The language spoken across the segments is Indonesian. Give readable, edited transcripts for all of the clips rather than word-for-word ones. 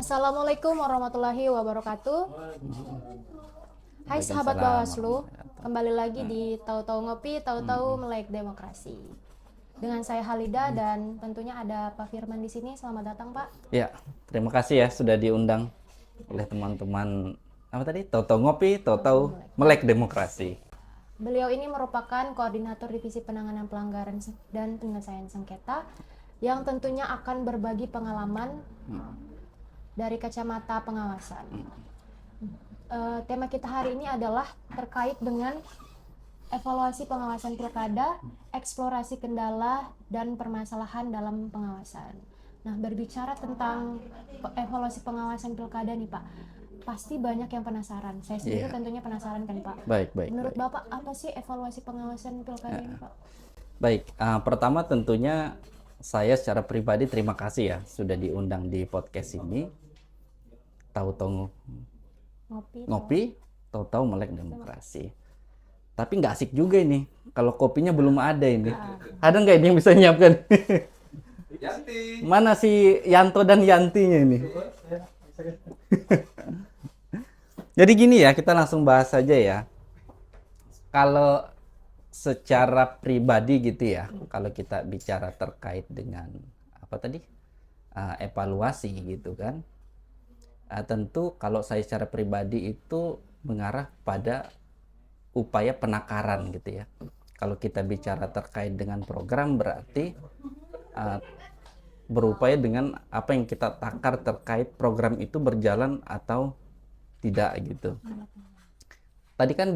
Assalamualaikum warahmatullahi wabarakatuh. Hai sahabat Bawaslu, kembali lagi di Tahu-Tahu Ngopi, Tahu-Tahu Melek Demokrasi. Dengan saya Halida dan tentunya ada Pak Firman di sini. Selamat datang, Pak. Ya, terima kasih ya sudah diundang oleh teman-teman Tahu-Tahu Ngopi, Tahu-Tahu Melek Demokrasi. Beliau ini merupakan koordinator divisi penanganan pelanggaran dan penyelesaian sengketa yang tentunya akan berbagi pengalaman dari kacamata pengawasan. Tema kita hari ini adalah terkait dengan evaluasi pengawasan pilkada, eksplorasi kendala, dan permasalahan dalam pengawasan. Nah, berbicara tentang evaluasi pengawasan pilkada nih Pak, pasti banyak yang penasaran. Saya sendiri tentunya penasaran kan Pak. Baik. Menurut Bapak, apa sih evaluasi pengawasan pilkada ini Pak? Baik, pertama tentunya saya secara pribadi terima kasih ya sudah diundang di podcast ini. Tahu-tahu ngopi, tahu-tahu melek demokrasi. Tapi nggak asik juga ini kalau kopinya belum ada ini. Ada nggak ini yang bisa nyiapkan? Yanti. Mana si Yanto dan Yantinya ini? Jadi gini ya, kita langsung bahas saja ya. Kalau secara pribadi gitu ya, kalau kita bicara terkait dengan evaluasi gitu kan. Tentu kalau saya secara pribadi itu mengarah pada upaya penakaran gitu ya. Kalau kita bicara terkait dengan program berarti berupaya dengan apa yang kita takar terkait program itu berjalan atau tidak gitu. Tadi kan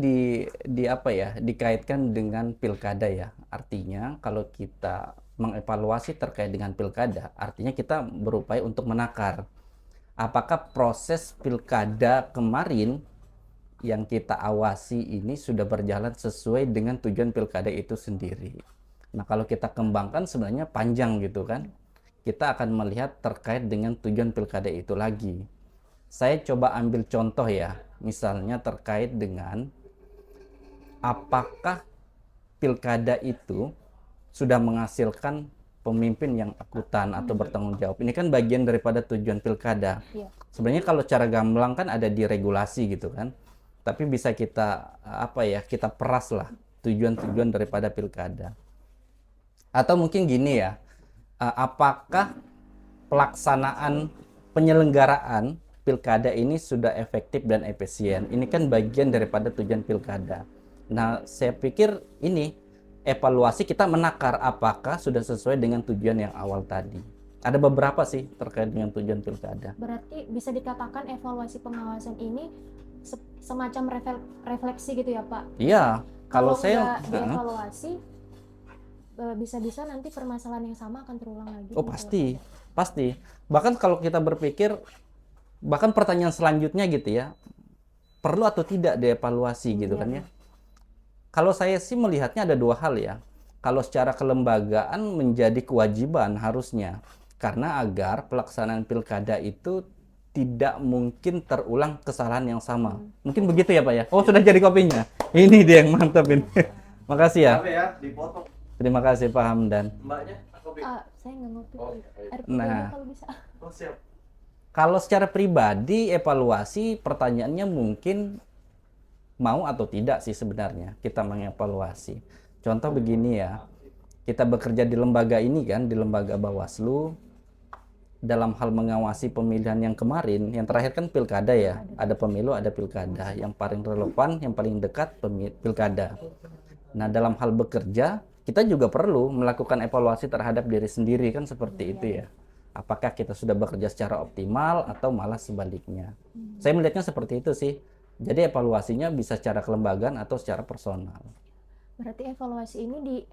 dikaitkan dengan pilkada ya. Artinya kalau kita mengevaluasi terkait dengan pilkada, artinya kita berupaya untuk menakar apakah proses pilkada kemarin yang kita awasi ini sudah berjalan sesuai dengan tujuan pilkada itu sendiri. Nah, kalau kita kembangkan sebenarnya panjang gitu kan. Kita akan melihat terkait dengan tujuan pilkada itu lagi. Saya coba ambil contoh ya, misalnya terkait dengan apakah pilkada itu sudah menghasilkan pemimpin yang akutan atau bertanggung jawab. Ini kan bagian daripada tujuan pilkada. Sebenarnya kalau cara gamblang kan ada di regulasi gitu kan. Tapi bisa kita kita peras lah tujuan-tujuan daripada pilkada. Atau mungkin gini ya, apakah pelaksanaan penyelenggaraan pilkada ini sudah efektif dan efisien? Ini kan bagian daripada tujuan pilkada. Nah, saya pikir ini evaluasi kita menakar apakah sudah sesuai dengan tujuan yang awal tadi. Ada beberapa sih terkait dengan tujuan pilkada. Berarti bisa dikatakan evaluasi pengawasan ini semacam refleksi gitu ya Pak? Iya, kalau nggak saya dievaluasi bisa-bisa nanti permasalahan yang sama akan terulang lagi. Oh pasti. Bahkan kalau kita berpikir, bahkan pertanyaan selanjutnya gitu ya, perlu atau tidak dievaluasi gitu kan ya. Kalau saya sih melihatnya ada dua hal ya. Kalau secara kelembagaan menjadi kewajiban harusnya, karena agar pelaksanaan pilkada itu tidak mungkin terulang kesalahan yang sama. Mungkin begitu ya Pak ya. Oh sudah jadi kopinya. Ini dia yang mantap ini. Makasih ya. Dipotong. Terima kasih Pak Hamdan. Mbaknya kopi. Saya nggak ngopi. Air putih Nah. kalau bisa. Oh, siap. Kalau secara pribadi evaluasi pertanyaannya mungkin mau atau tidak sih sebenarnya kita mengevaluasi. Contoh begini ya, kita bekerja di lembaga ini kan, di lembaga Bawaslu, dalam hal mengawasi pemilihan yang kemarin, yang terakhir kan pilkada ya, ada pemilu, ada pilkada, yang paling relevan, yang paling dekat pilkada. Nah, dalam hal bekerja, kita juga perlu melakukan evaluasi terhadap diri sendiri kan seperti itu ya. Apakah kita sudah bekerja secara optimal atau malah sebaliknya. Saya melihatnya seperti itu sih. Jadi evaluasinya bisa secara kelembagaan atau secara personal. Berarti evaluasi ini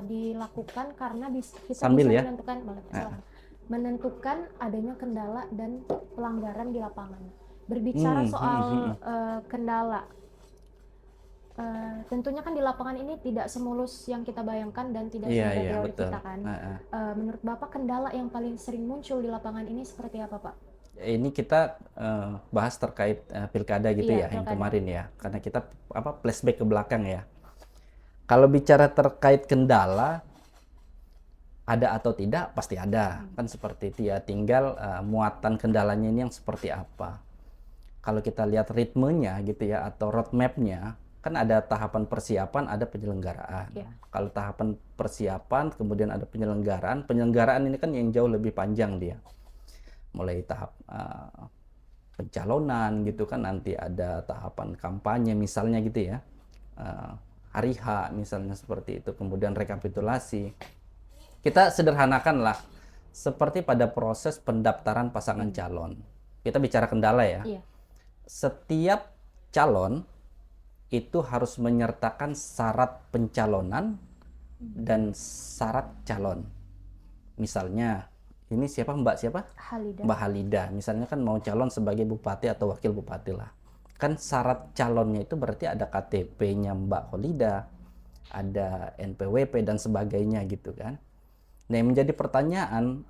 dilakukan karena kita Sambil bisa ya. menentukan adanya kendala dan pelanggaran di lapangan. Berbicara soal kendala, tentunya kan di lapangan ini tidak semulus yang kita bayangkan dan tidak semudah teori kita kan. Menurut Bapak kendala yang paling sering muncul di lapangan ini seperti apa Pak? Ini kita bahas terkait pilkada gitu Iya, ya yang pilkada. kemarin ya, karena kita flashback ke belakang ya. Kalau bicara terkait kendala, ada atau tidak pasti ada, kan seperti itu ya. Tinggal muatan kendalanya ini yang seperti apa. Kalau kita lihat ritmenya gitu ya, atau roadmap-nya, kan ada tahapan persiapan, ada penyelenggaraan. Ya. Kalau tahapan persiapan, kemudian ada penyelenggaraan. Penyelenggaraan ini kan yang jauh lebih panjang dia. Mulai tahap pencalonan gitu kan, nanti ada tahapan kampanye misalnya gitu ya, hari H misalnya seperti itu, kemudian rekapitulasi. Kita sederhanakan lah seperti pada proses pendaftaran pasangan calon. Kita bicara kendala ya. Iya. Setiap calon itu harus menyertakan syarat pencalonan dan syarat calon. Misalnya ini siapa, Mbak siapa? Halida. Mbak Halida, misalnya kan mau calon sebagai bupati atau wakil bupati lah. Kan syarat calonnya itu berarti ada KTP-nya Mbak Halida, ada NPWP dan sebagainya gitu kan. Nah, yang menjadi pertanyaan,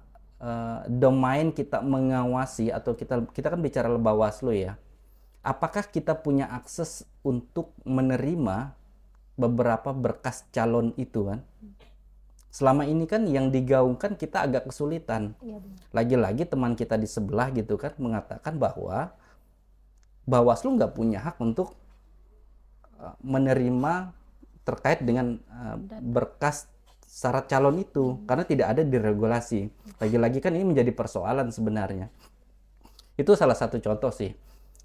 domain kita mengawasi atau kita kan bicara Bawaslu ya. Apakah kita punya akses untuk menerima beberapa berkas calon itu kan? Selama ini kan yang digaungkan kita agak kesulitan. Iya, benar. Lagi-lagi teman kita di sebelah gitu kan mengatakan bahwa Bawaslu nggak punya hak untuk menerima terkait dengan berkas syarat calon itu karena tidak ada di regulasi. Lagi-lagi kan ini menjadi persoalan sebenarnya. Itu salah satu contoh sih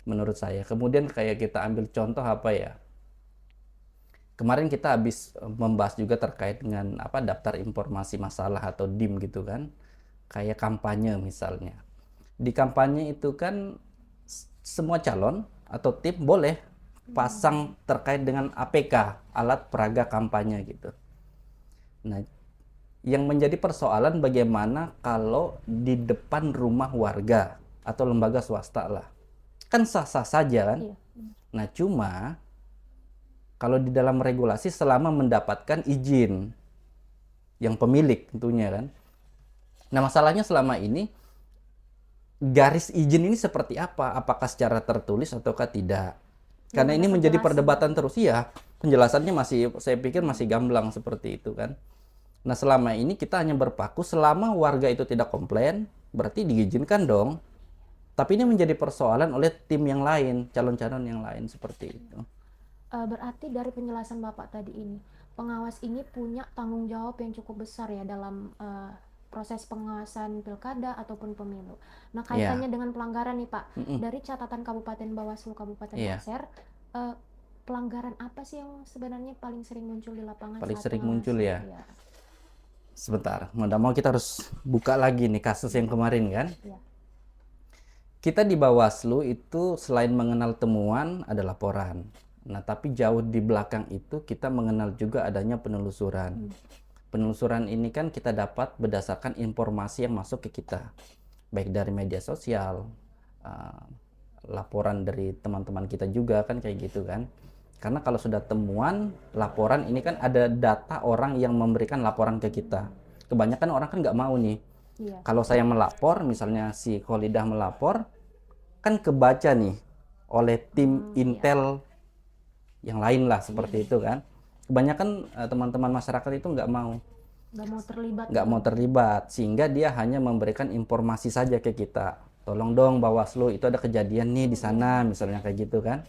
menurut saya. Kemudian kayak kita ambil contoh apa ya? Kemarin kita habis membahas juga terkait dengan daftar informasi masalah atau DIM gitu kan. Kayak kampanye misalnya. Di kampanye itu kan semua calon atau tim boleh pasang terkait dengan APK, alat peraga kampanye gitu. Nah, yang menjadi persoalan bagaimana kalau di depan rumah warga atau lembaga swasta lah. Kan sah-sah saja kan? Iya. Nah, cuma kalau di dalam regulasi selama mendapatkan izin yang pemilik tentunya kan. Nah, masalahnya selama ini garis izin ini seperti apa? Apakah secara tertulis ataukah tidak? Karena ini menjadi perdebatan terus ya. Penjelasannya masih, saya pikir masih gamblang seperti itu kan. Nah, selama ini kita hanya berpaku selama warga itu tidak komplain, berarti diizinkan dong. Tapi ini menjadi persoalan oleh tim yang lain, calon-calon yang lain seperti itu. Berarti dari penjelasan Bapak tadi ini, pengawas ini punya tanggung jawab yang cukup besar ya dalam proses pengawasan pilkada ataupun pemilu. Nah, kaitannya dengan pelanggaran nih Pak, dari catatan Kabupaten Bawaslu Kabupaten Pasir, pelanggaran apa sih yang sebenarnya paling sering muncul di lapangan? Paling saat sering pengawasan? muncul ya? Sebentar, mau kita harus buka lagi nih kasus yang kemarin kan? Ya. Kita di Bawaslu itu selain mengenal temuan ada laporan. Nah, tapi jauh di belakang itu kita mengenal juga adanya penelusuran. Penelusuran ini kan kita dapat berdasarkan informasi yang masuk ke kita. Baik dari media sosial, laporan dari teman-teman kita juga kan kayak gitu kan. Karena kalau sudah temuan, laporan ini kan ada data orang yang memberikan laporan ke kita. Kebanyakan orang kan nggak mau nih. Iya. Kalau saya melapor, misalnya si Kholidah melapor, kan kebaca nih oleh tim intel yang lain lah seperti itu kan. Kebanyakan teman-teman masyarakat itu nggak mau terlibat, sehingga dia hanya memberikan informasi saja ke kita. Tolong dong Bawaslu, itu ada kejadian nih di sana, misalnya kayak gitu kan.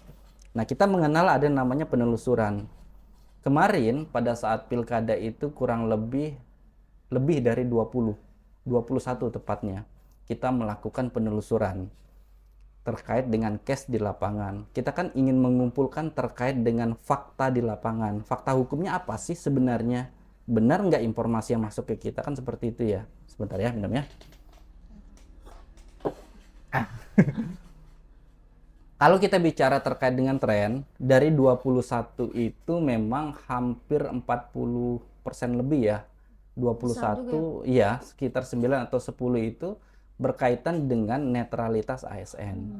Nah, kita mengenal ada namanya penelusuran. Kemarin pada saat pilkada itu kurang lebih dari 21 tepatnya, kita melakukan penelusuran terkait dengan case di lapangan. Kita kan ingin mengumpulkan terkait dengan fakta di lapangan. Fakta hukumnya apa sih sebenarnya? Benar nggak informasi yang masuk ke kita, kan seperti itu ya. Sebentar ya, minum ya. Kalau kita bicara terkait dengan tren, dari 21 itu memang hampir 40% lebih ya. 21, ya sekitar 9 atau 10 itu berkaitan dengan netralitas ASN.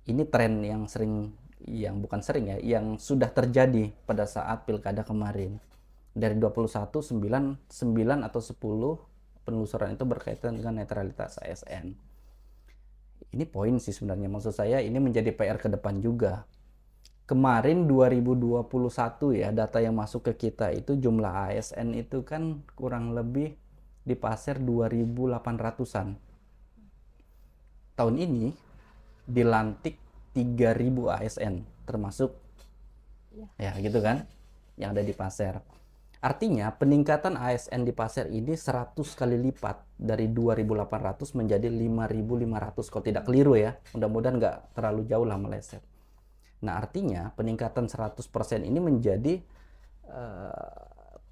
Ini tren yang bukan sering ya, yang sudah terjadi pada saat pilkada kemarin. Dari 21, 9 atau 10 penelusuran itu berkaitan dengan netralitas ASN. Ini poin sih sebenarnya, maksud saya ini menjadi PR ke depan juga. kemarin 2021 ya, data yang masuk ke kita itu jumlah ASN itu kan kurang lebih di pasar 2.800-an. Tahun ini dilantik 3.000 ASN termasuk ya gitu kan yang ada di pasar. Artinya peningkatan ASN di pasar ini 100 kali lipat dari 2.800 menjadi 5.500 kalau tidak keliru ya. Mudah-mudahan nggak terlalu jauh lah meleset. Nah artinya peningkatan 100% ini menjadi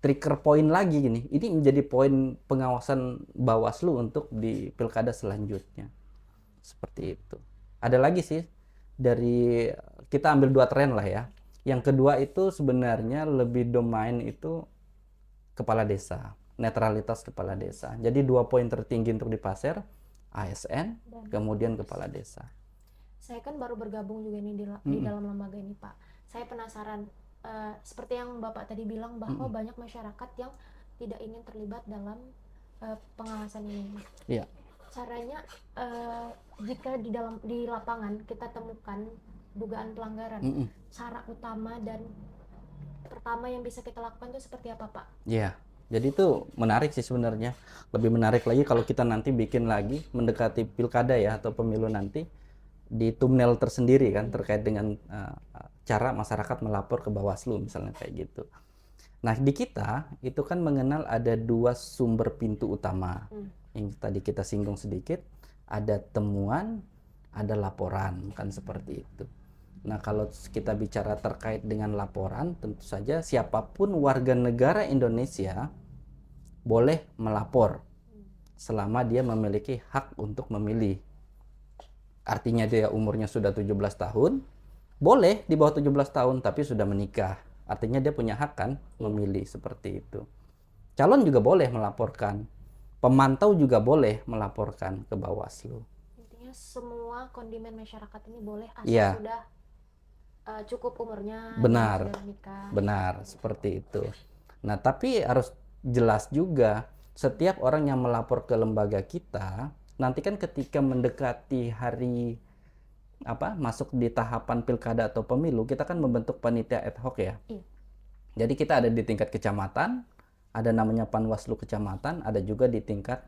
trigger point lagi gini. Ini menjadi poin pengawasan Bawaslu untuk di pilkada selanjutnya. Seperti itu. Ada lagi sih dari kita ambil 2 tren lah ya. Yang kedua itu sebenarnya lebih domain itu kepala desa, netralitas kepala desa. Jadi 2 poin tertinggi untuk di pasar, ASN, kemudian kepala desa. Saya kan baru bergabung juga nih di dalam lembaga ini, Pak. Saya penasaran, seperti yang Bapak tadi bilang bahwa banyak masyarakat yang tidak ingin terlibat dalam pengawasan ini. Iya. Caranya, jika di lapangan kita temukan dugaan pelanggaran, cara utama dan pertama yang bisa kita lakukan itu seperti apa, Pak? Iya. Jadi itu menarik sih sebenarnya. Lebih menarik lagi kalau kita nanti bikin lagi mendekati pilkada ya atau pemilu nanti di thumbnail tersendiri kan terkait dengan cara masyarakat melapor ke Bawaslu misalnya kayak gitu. Nah di kita itu kan mengenal ada 2 sumber pintu utama yang tadi kita singgung sedikit, ada temuan, ada laporan kan seperti itu. Nah kalau kita bicara terkait dengan laporan, tentu saja siapapun warga negara Indonesia boleh melapor selama dia memiliki hak untuk memilih. Artinya dia umurnya sudah 17 tahun, boleh di bawah 17 tahun tapi sudah menikah. Artinya dia punya hak kan memilih seperti itu. Calon juga boleh melaporkan. Pemantau juga boleh melaporkan ke Bawaslu. Intinya semua kondimen masyarakat ini boleh asal Iya. sudah cukup umurnya, Benar. sudah menikah. Benar, seperti itu. Nah, tapi harus jelas juga setiap orang yang melapor ke lembaga kita, nanti kan ketika mendekati hari masuk di tahapan pilkada atau pemilu, kita kan membentuk panitia ad hoc ya. Iya. Jadi kita ada di tingkat kecamatan, ada namanya Panwaslu kecamatan, ada juga di tingkat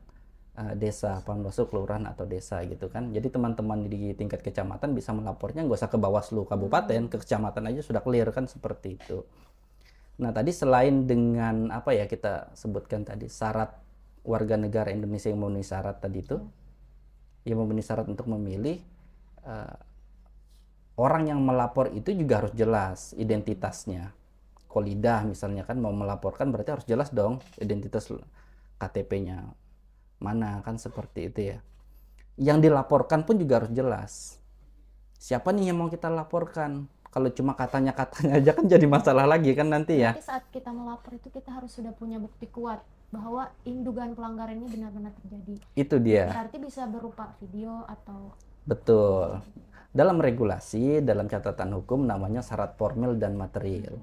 desa, Panwaslu kelurahan atau desa gitu kan. Jadi teman-teman di tingkat kecamatan bisa melapornya nggak usah ke Bawaslu kabupaten, ke kecamatan aja sudah clear kan seperti itu. Nah tadi selain dengan kita sebutkan tadi syarat warga negara Indonesia yang memenuhi syarat tadi itu, yang memenuhi syarat untuk memilih, orang yang melapor itu juga harus jelas identitasnya. Kolidah misalnya kan mau melaporkan berarti harus jelas dong identitas KTP-nya mana kan seperti itu ya. Yang dilaporkan pun juga harus jelas. Siapa nih yang mau kita laporkan? Kalau cuma katanya-katanya aja kan jadi masalah lagi kan nanti ya. Nanti saat kita melapor itu kita harus sudah punya bukti kuat bahwa dugaan pelanggaran ini benar-benar terjadi. Itu dia. Berarti bisa berupa video atau... Betul. Dalam regulasi, dalam catatan hukum namanya syarat formil dan material.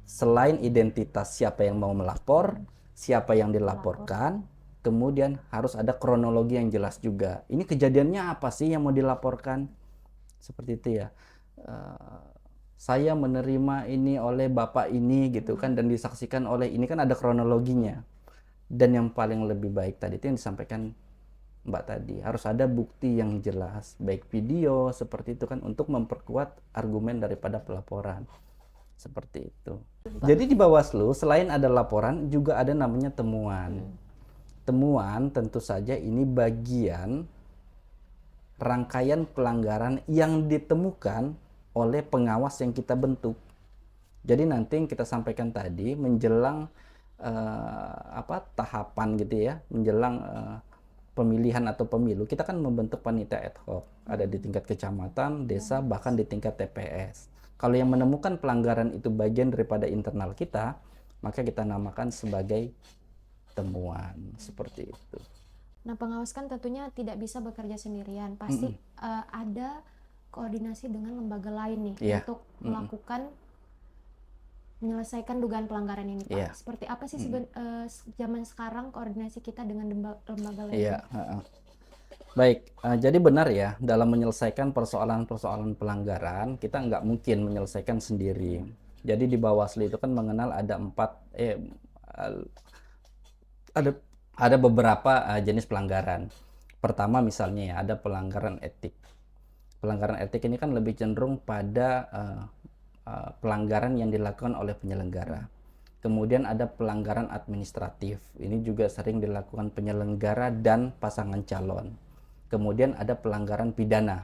Selain identitas siapa yang mau melapor, siapa yang dilaporkan, kemudian harus ada kronologi yang jelas juga. Ini kejadiannya apa sih yang mau dilaporkan? Seperti itu ya. Saya menerima ini oleh bapak ini gitu kan dan disaksikan oleh ini kan ada kronologinya. Dan yang paling lebih baik tadi itu yang disampaikan Mbak tadi, harus ada bukti yang jelas, baik video seperti itu kan untuk memperkuat argumen daripada pelaporan. Seperti itu. Jadi di Bawaslu selain ada laporan juga ada namanya temuan. Temuan tentu saja ini bagian rangkaian pelanggaran yang ditemukan oleh pengawas yang kita bentuk. Jadi nanti yang kita sampaikan tadi menjelang tahapan gitu ya, menjelang pemilihan atau pemilu, kita kan membentuk panitia ad hoc, ada di tingkat kecamatan, desa, bahkan di tingkat TPS. Kalau yang menemukan pelanggaran itu bagian daripada internal kita, maka kita namakan sebagai temuan, seperti itu. Nah, pengawas kan tentunya tidak bisa bekerja sendirian, pasti ada koordinasi dengan lembaga lain nih untuk melakukan menyelesaikan dugaan pelanggaran ini, Pak. Seperti apa sih zaman sekarang koordinasi kita dengan lembaga lain? Baik, jadi benar ya, dalam menyelesaikan persoalan-persoalan pelanggaran, kita nggak mungkin menyelesaikan sendiri. Jadi di Bawaslu itu kan mengenal ada ada ada beberapa jenis pelanggaran. Pertama misalnya ya, ada pelanggaran etik. Pelanggaran etik ini kan lebih cenderung pada pelanggaran yang dilakukan oleh penyelenggara. Kemudian ada pelanggaran administratif. Ini juga sering dilakukan penyelenggara dan pasangan calon. Kemudian ada pelanggaran pidana.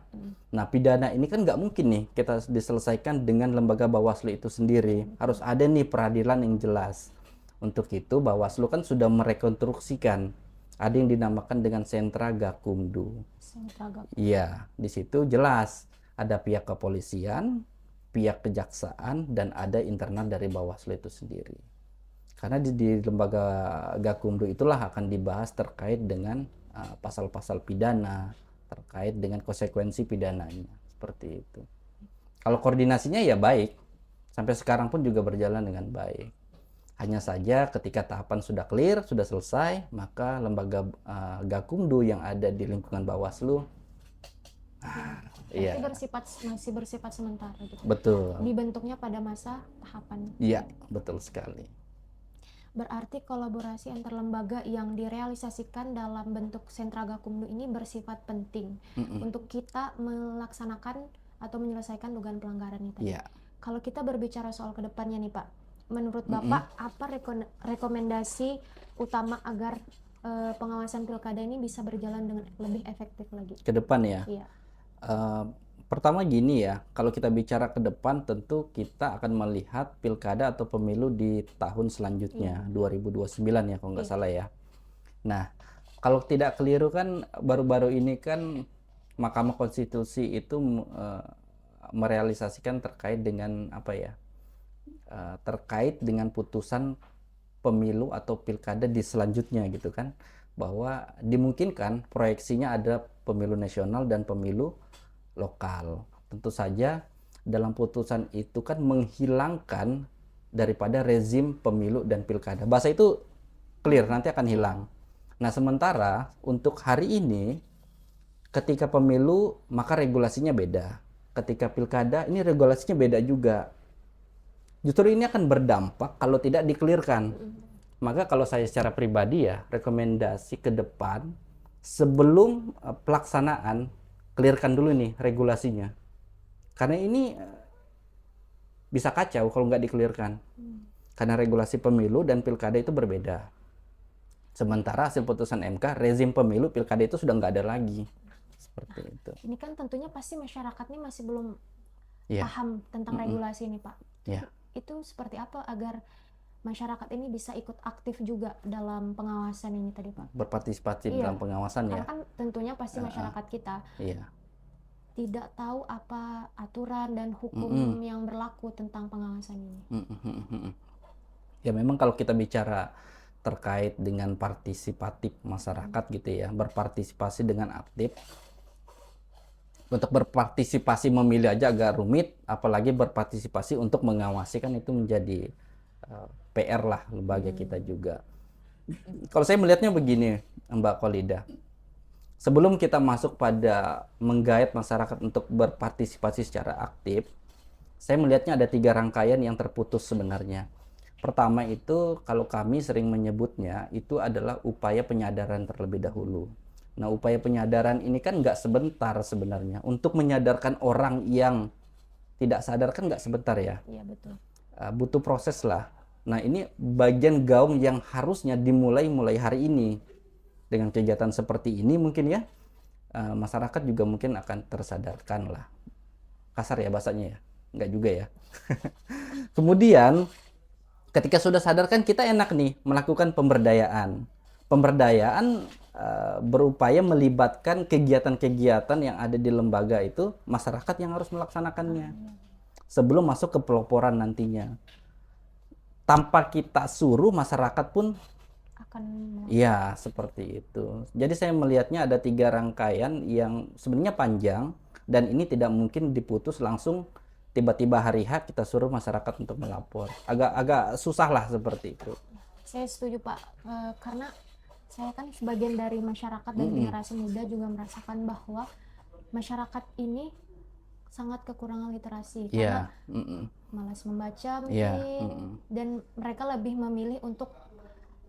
Nah, pidana ini kan nggak mungkin nih kita diselesaikan dengan lembaga Bawaslu itu sendiri. Harus ada nih peradilan yang jelas. Untuk itu Bawaslu kan sudah merekonstruksikan. Ada yang dinamakan dengan Sentra Gakumdu. Iya, di situ jelas ada pihak kepolisian, pihak kejaksaan, dan ada internal dari Bawaslu itu sendiri. Karena di lembaga Gakumdu itulah akan dibahas terkait dengan pasal-pasal pidana, terkait dengan konsekuensi pidananya, seperti itu. Kalau koordinasinya ya baik, sampai sekarang pun juga berjalan dengan baik. Hanya saja ketika tahapan sudah clear, sudah selesai, maka lembaga Gakumdu yang ada di lingkungan Bawaslu Itu masih bersifat sementara gitu. betul. Dibentuknya pada masa tahapan. Iya, betul sekali. Berarti kolaborasi antar lembaga yang direalisasikan dalam bentuk sentra Gakumdu ini bersifat penting untuk kita melaksanakan atau menyelesaikan dugaan pelanggaran itu. Iya. Kalau kita berbicara soal kedepannya nih Pak, menurut Bapak apa rekomendasi utama agar pengawasan pilkada ini bisa berjalan dengan lebih efektif lagi? Ke depan ya. Iya. Pertama gini ya, kalau kita bicara ke depan tentu kita akan melihat pilkada atau pemilu di tahun selanjutnya, 2029 ya kalau nggak salah ya. Nah, kalau tidak keliru kan baru-baru ini kan Mahkamah Konstitusi itu merealisasikan terkait dengan apa ya? Terkait dengan putusan pemilu atau pilkada di selanjutnya gitu kan, bahwa dimungkinkan proyeksinya ada pemilu nasional dan pemilu lokal. Tentu saja dalam putusan itu kan menghilangkan daripada rezim pemilu dan pilkada. Bahasa itu clear, nanti akan hilang. Nah, sementara untuk hari ini ketika pemilu maka regulasinya beda. Ketika pilkada ini regulasinya beda juga. Justru ini akan berdampak kalau tidak dikelirkan. Maka kalau saya secara pribadi ya, rekomendasi ke depan sebelum pelaksanaan, clearkan dulu nih regulasinya. Karena ini bisa kacau kalau nggak dikelirkan. Karena regulasi pemilu dan pilkada itu berbeda. Sementara hasil putusan MK, rezim pemilu pilkada itu sudah nggak ada lagi. Seperti itu. Ini kan tentunya pasti masyarakat ini masih belum Ya. paham tentang regulasi ini Pak. Ya. Itu seperti apa agar masyarakat ini bisa ikut aktif juga dalam pengawasan ini tadi Pak? Berpartisipasi Iya. dalam pengawasan ya. Karena kan tentunya pasti masyarakat kita Iya. tidak tahu apa aturan dan hukum yang berlaku tentang pengawasan ini. Ya memang kalau kita bicara terkait dengan partisipatif masyarakat gitu ya, berpartisipasi dengan aktif. Untuk berpartisipasi memilih aja agak rumit, apalagi berpartisipasi untuk mengawasi kan itu menjadi PR lah lembaga kita juga. Kalau saya melihatnya begini, Mbak Kholida. Sebelum kita masuk pada menggait masyarakat untuk berpartisipasi secara aktif, saya melihatnya ada 3 rangkaian yang terputus sebenarnya. Pertama itu kalau kami sering menyebutnya itu adalah upaya penyadaran terlebih dahulu. Nah, upaya penyadaran ini kan nggak sebentar sebenarnya. Untuk menyadarkan orang yang tidak sadar kan nggak sebentar ya. Iya betul. Butuh proses lah. Nah, ini bagian gaung yang harusnya dimulai hari ini. Dengan kegiatan seperti ini mungkin ya, masyarakat juga mungkin akan tersadarkan lah. Kasar ya bahasanya ya? Nggak juga ya. Kemudian, ketika sudah sadar kan kita enak nih melakukan pemberdayaan. Pemberdayaan berupaya melibatkan kegiatan-kegiatan yang ada di lembaga itu, masyarakat yang harus melaksanakannya sebelum masuk ke peloporan nantinya. Tanpa kita suruh, masyarakat pun Akan ya seperti itu. Jadi saya melihatnya ada 3 rangkaian yang sebenarnya panjang dan ini tidak mungkin diputus langsung tiba-tiba hari H kita suruh masyarakat untuk melapor. Agak susah lah seperti itu. Saya setuju Pak, karena saya kan sebagian dari masyarakat dan generasi muda juga merasakan bahwa masyarakat ini sangat kekurangan literasi karena Iya. malas membaca mungkin, Iya. dan mereka lebih memilih untuk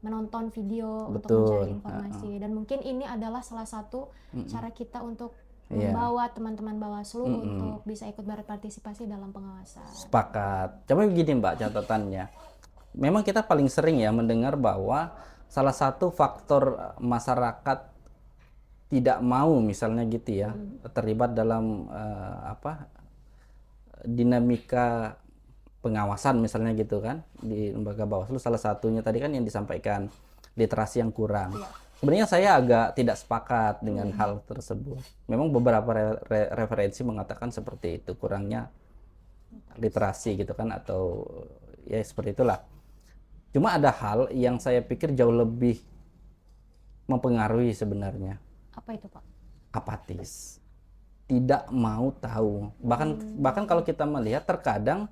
menonton video untuk Betul. mencari informasi, dan mungkin ini adalah salah satu cara kita untuk Iya. membawa teman-teman Bawaslu untuk bisa ikut berpartisipasi dalam pengawasan. Sepakat. Coba begini Mbak catatannya. Memang kita paling sering ya mendengar bahwa salah satu faktor masyarakat tidak mau misalnya gitu ya terlibat dalam dinamika pengawasan misalnya gitu kan di lembaga Bawaslu, salah satunya tadi kan yang disampaikan literasi yang kurang. Sebenarnya saya agak tidak sepakat dengan hal tersebut. Memang beberapa referensi mengatakan seperti itu, kurangnya literasi gitu kan, atau ya seperti itulah. Cuma ada hal yang saya pikir jauh lebih mempengaruhi sebenarnya. Apa itu, Pak? Apatis, tidak mau tahu. Bahkan kalau kita melihat terkadang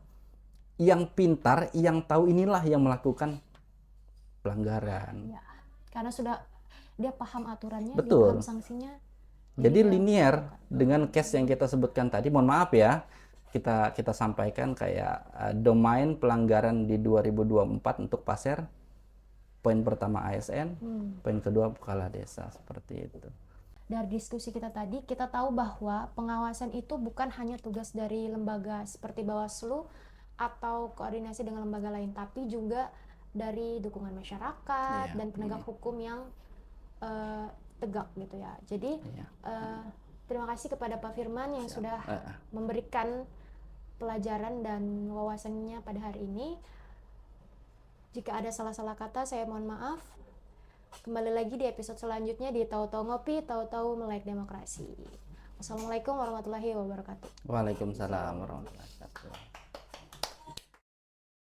yang pintar, yang tahu inilah yang melakukan pelanggaran. Ya, karena sudah dia paham aturannya, Betul. dia paham sanksinya. Jadi linear dengan case yang kita sebutkan tadi. Mohon maaf ya, kita sampaikan kayak domain pelanggaran di 2024 untuk Pasir. Poin pertama ASN, poin kedua kepala desa, seperti itu. Dari diskusi kita tadi, kita tahu bahwa pengawasan itu bukan hanya tugas dari lembaga seperti Bawaslu atau koordinasi dengan lembaga lain, tapi juga dari dukungan masyarakat dan penegak hukum yang tegak gitu ya. Jadi terima kasih kepada Pak Firman yang sudah memberikan pelajaran dan wawasannya pada hari ini. Jika ada salah-salah kata, saya mohon maaf. Kembali lagi di episode selanjutnya di Tahu-Tahu Ngopi, Tahu-Tahu Melek Demokrasi. Wassalamualaikum warahmatullahi wabarakatuh. Waalaikumsalam warahmatullahi wabarakatuh.